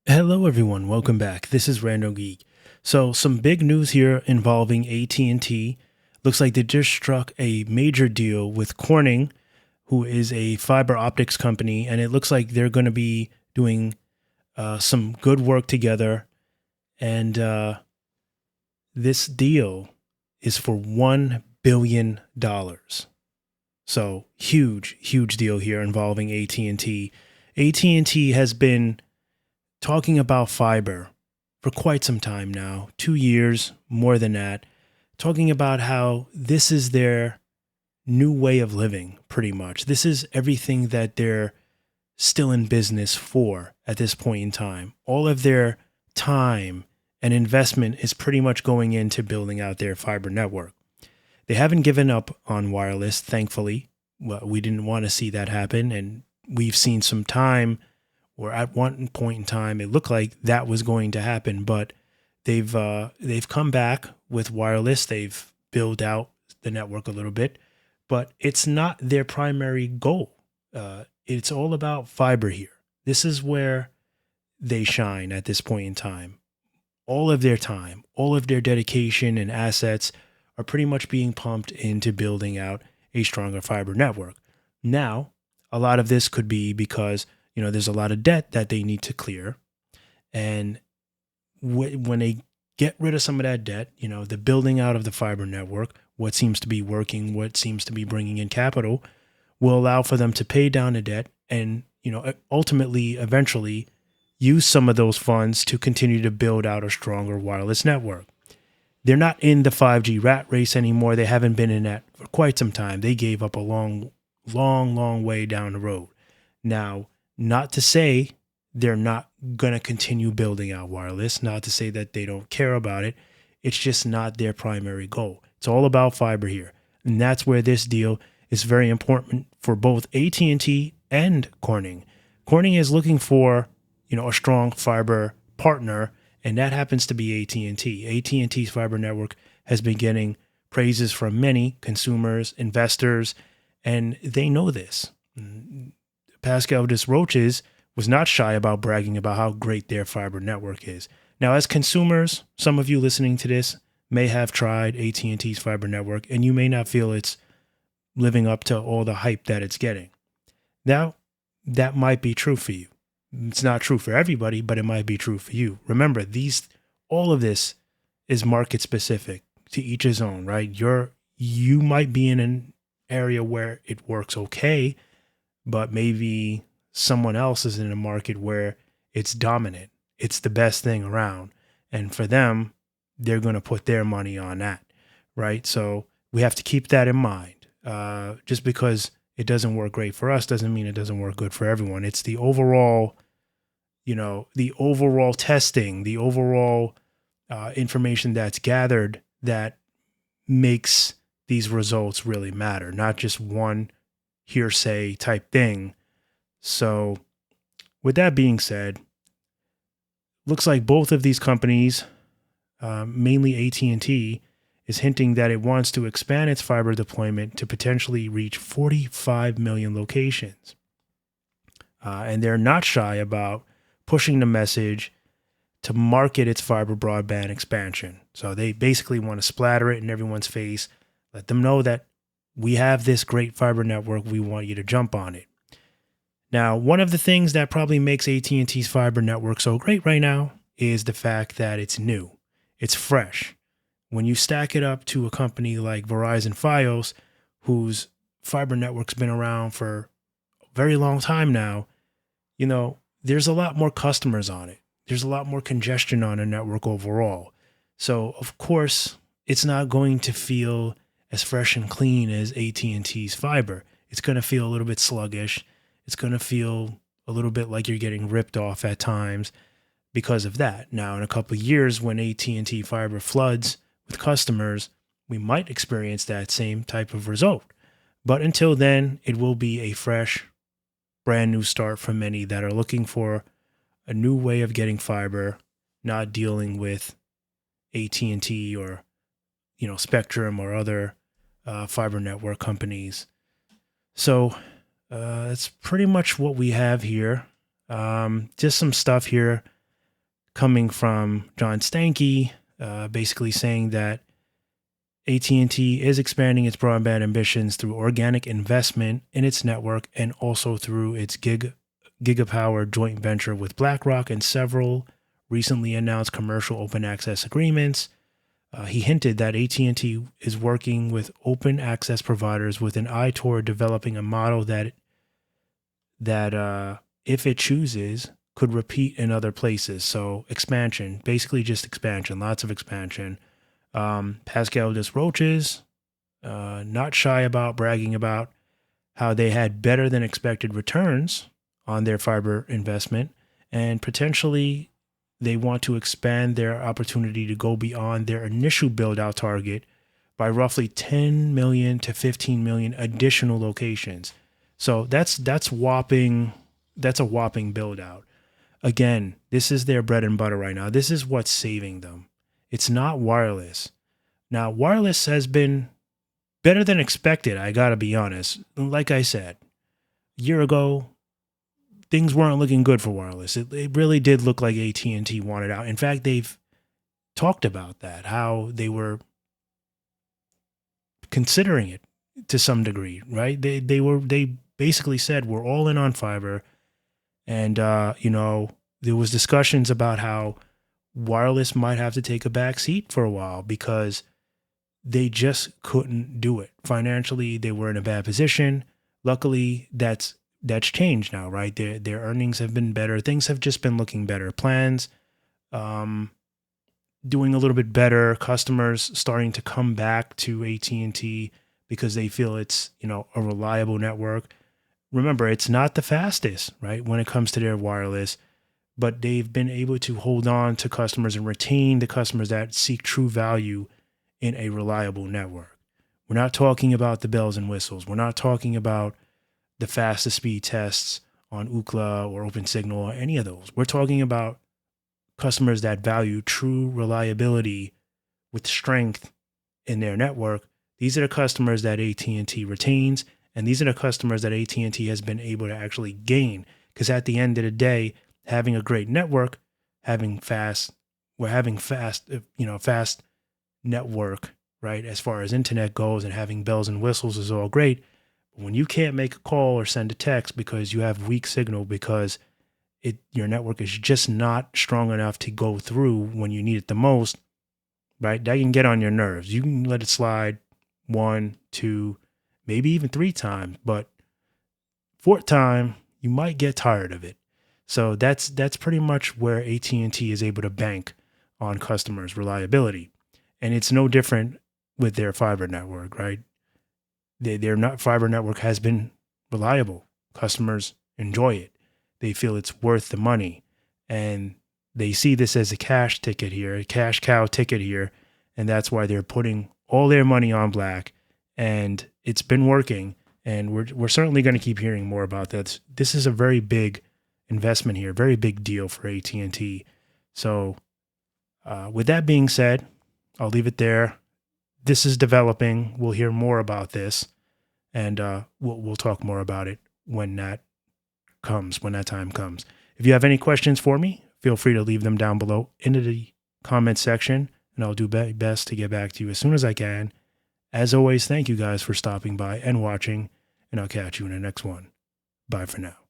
Hello, everyone. Welcome back. This is Random Geek. So, some big news here involving AT&T. Looks like they just struck a major deal with Corning, who is a fiber optics company, and it looks like they're going to be doing some good work together. And this deal is for $1 billion. So, huge, huge deal here involving AT&T. AT&T has been talking about fiber for quite some time now, 2 years, more than that, talking about how this is their new way of living, pretty much. This is everything that they're still in business for at this point in time. All of their time and investment is pretty much going into building out their fiber network. They haven't given up on wireless, thankfully. Well, we didn't want to see that happen, and we've seen some time or at one point in time it looked like that was going to happen, but they've come back with wireless. They've built out the network a little bit, but it's not their primary goal. It's all about fiber here. This is where they shine at this point in time. All of their time, all of their dedication and assets are pretty much being pumped into building out a stronger fiber network. Now, a lot of this could be because there's a lot of debt that they need to clear, and when they get rid of some of that debt, the building out of the fiber network, what seems to be working, what seems to be bringing in capital, will allow for them to pay down the debt and ultimately, eventually, use some of those funds to continue to build out a stronger wireless network. They're not in the 5G rat race anymore. They haven't been in that for quite some time. They gave up a long, long, long way down the road. Now, not to say they're not going to continue building out wireless, not to say that they don't care about it. It's just not their primary goal. It's all about fiber here. And that's where this deal is very important for both AT&T and Corning. Corning is looking for, a strong fiber partner, and that happens to be AT&T. AT&T's fiber network has been getting praises from many consumers, investors, and they know this. Pascal Desroches was not shy about bragging about how great their fiber network is. Now, as consumers, some of you listening to this may have tried AT&T's fiber network, and you may not feel it's living up to all the hype that it's getting. Now, that might be true for you. It's not true for everybody, but it might be true for you. Remember, all of this is market specific, to each his own, right? You might be in an area where it works okay, but maybe someone else is in a market where it's dominant. It's the best thing around. And for them, they're going to put their money on that, right? So we have to keep that in mind. Just because it doesn't work great for us doesn't mean it doesn't work good for everyone. It's the overall, the overall testing, the overall information that's gathered that makes these results really matter, not just one hearsay type thing. So, with that being said, looks like both of these companies, mainly AT&T, is hinting that it wants to expand its fiber deployment to potentially reach 45 million locations. And they're not shy about pushing the message to market its fiber broadband expansion. So they basically want to splatter it in everyone's face, let them know that we have this great fiber network, we want you to jump on it. Now, one of the things that probably makes AT&T's fiber network so great right now is the fact that it's new. It's fresh. When you stack it up to a company like Verizon Fios, whose fiber network's been around for a very long time now, there's a lot more customers on it. There's a lot more congestion on a network overall. So, of course, it's not going to feel as fresh and clean as AT&T's fiber. It's going to feel a little bit sluggish. It's going to feel a little bit like you're getting ripped off at times because of that. Now, in a couple of years, when AT&T fiber floods with customers, we might experience that same type of result. But until then, it will be a fresh, brand new start for many that are looking for a new way of getting fiber, not dealing with AT&T or Spectrum or other fiber network companies. So that's pretty much what we have here. Just some stuff here coming from John Stankey, basically saying that AT&T is expanding its broadband ambitions through organic investment in its network and also through its gigapower joint venture with BlackRock and several recently announced commercial open access agreements. He hinted that AT&T is working with open access providers with an eye toward developing a model that if it chooses, could repeat in other places. So expansion, basically just expansion, lots of expansion. Pascal Desroches, not shy about bragging about how they had better than expected returns on their fiber investment, and potentially they want to expand their opportunity to go beyond their initial build out target by roughly 10 million to 15 million additional locations. So that's whopping. That's a whopping build out. Again, this is their bread and butter right now. This is what's saving them. It's not wireless. Now, wireless has been better than expected. I gotta be honest. Like I said, a year ago, things weren't looking good for wireless. It really did look like AT&T wanted out. In fact, they've talked about that, how they were considering it to some degree, right? They basically said we're all in on fiber, and there was discussions about how wireless might have to take a back seat for a while because they just couldn't do it financially. They were in a bad position. Luckily, that's changed now, right? Their earnings have been better. Things have just been looking better. Plans, doing a little bit better. Customers starting to come back to AT&T because they feel it's, a reliable network. Remember, it's not the fastest, right, when it comes to their wireless, but they've been able to hold on to customers and retain the customers that seek true value in a reliable network. We're not talking about the bells and whistles. We're not talking about the fastest speed tests on Ookla or OpenSignal or any of those. We're talking about customers that value true reliability with strength in their network. These are the customers that AT&T retains, and these are the customers that AT&T has been able to actually gain. Because at the end of the day, having a great network, fast network, right, as far as internet goes, and having bells and whistles is all great. But when you can't make a call or send a text because you have weak signal, because your network is just not strong enough to go through when you need it the most, right, that can get on your nerves. You can let it slide 1, 2, maybe even 3 times, but 4th time, you might get tired of it. So that's pretty much where AT&T is able to bank on customers' reliability. And it's no different with their fiber network, right? Their fiber network has been reliable. Customers enjoy it. They feel it's worth the money. And they see this as a cash ticket here, a cash cow ticket here. And that's why they're putting all their money on black. And it's been working. And we're certainly going to keep hearing more about this. This is a very big investment here, very big deal for AT&T. So with that being said, I'll leave it there. This is developing. We'll hear more about this, and we'll talk more about it when that time comes. If you have any questions for me, feel free to leave them down below into the comment section, and I'll do best to get back to you as soon as I can. As always, thank you guys for stopping by and watching, and I'll catch you in the next one. Bye for now.